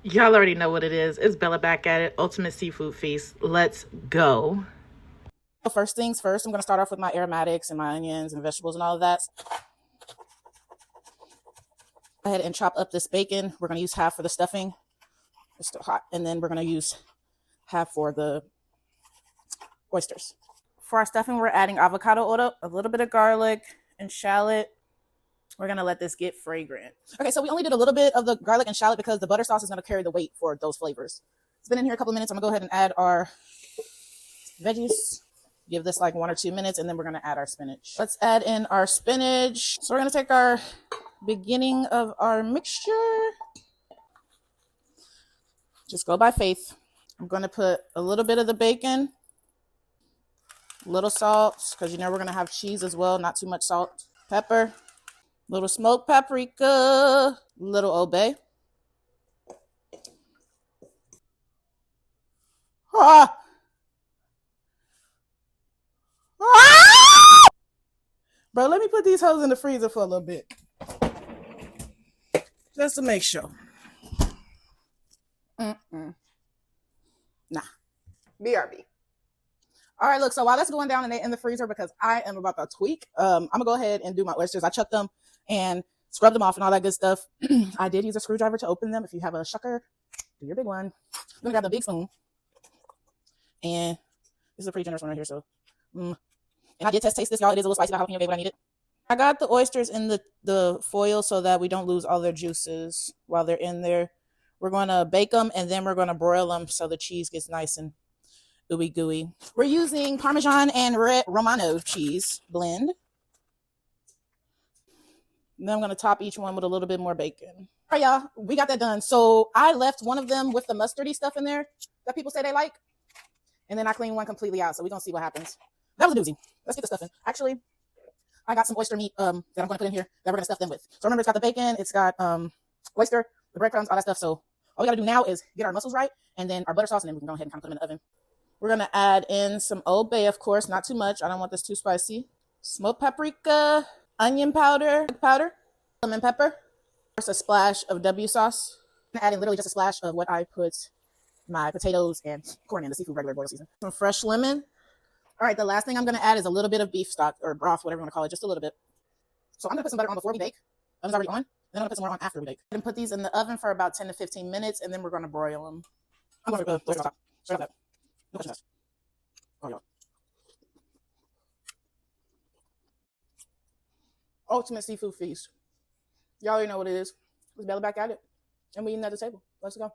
Y'all already know what it is. It's Bella back at it. Ultimate Seafood Feast. Let's go. First things first, I'm going to start off with my aromatics and my onions and vegetables and all of that. Go ahead and chop up this bacon. We're going to use half for the stuffing. It's still hot. And then we're going to use half for the oysters. For our stuffing, we're adding avocado oil, a little bit of garlic and shallot. We're going to let this get fragrant. Okay, so we only did a little bit of the garlic and shallot because the butter sauce is going to carry the weight for those flavors. It's been in here a couple of minutes. I'm going to go ahead and add our veggies. Give this like 1 or 2 minutes, and then we're going to add our spinach. Let's add in our spinach. So we're going to take our beginning of our mixture. Just go by faith. I'm going to put a little bit of the bacon, little salt, because you know we're going to have cheese as well, not too much salt. Pepper, little smoked paprika, little Old Bay. Ah! Ah! Bro, let me put these hoes in the freezer for a little bit. Just to make sure. Nah. BRB. All right, look, so while that's going down in the freezer, because I am about to tweak, I'm going to go ahead and do my oysters. I chucked them and scrubbed them off and all that good stuff. I did use a screwdriver to open them. If you have a shucker, do your big one. I'm going to grab the big spoon. And this is a pretty generous one right here, so. And I did taste this, y'all. It is a little spicy. I jalapeno, baby, but I need it. I got the oysters in the foil so that we don't lose all their juices while they're in there. We're going to bake them, and then we're going to broil them so the cheese gets nice and ooey gooey. We're using Parmesan and red Romano cheese blend. And then I'm going to top each one with a little bit more bacon. All right, y'all, we got that done. So I left one of them with the mustardy stuff in there that people say they like. And then I cleaned one completely out. So we're going to see what happens. That was a doozy. Let's get the stuff in. Actually, I got some oyster meat that I'm going to put in here that we're going to stuff them with. So remember, it's got the bacon, it's got oyster, the breadcrumbs, all that stuff. So all we got to do now is get our mussels right, and then our butter sauce, and then we can go ahead and kind of put them in the oven. We're going to add in some Old Bay, of course, not too much. I don't want this too spicy. Smoked paprika, onion powder, lemon pepper. There's a splash of W sauce. I'm adding literally just a splash of what I put my potatoes and corn in, the seafood regular boil season. Some fresh lemon. All right, the last thing I'm going to add is a little bit of beef stock or broth, whatever you want to call it, just a little bit. So I'm going to put some butter on before we bake. Oven's already on. Then I'm going to put some more on after we bake. And put these in the oven for about 10 to 15 minutes, and then we're going to broil them. I'm going to put on top. Straight up that. No questions. Oh, yeah. Ultimate seafood feast. Y'all already know what it is. Let's Bella back at it. And we eating at the table. Let's go.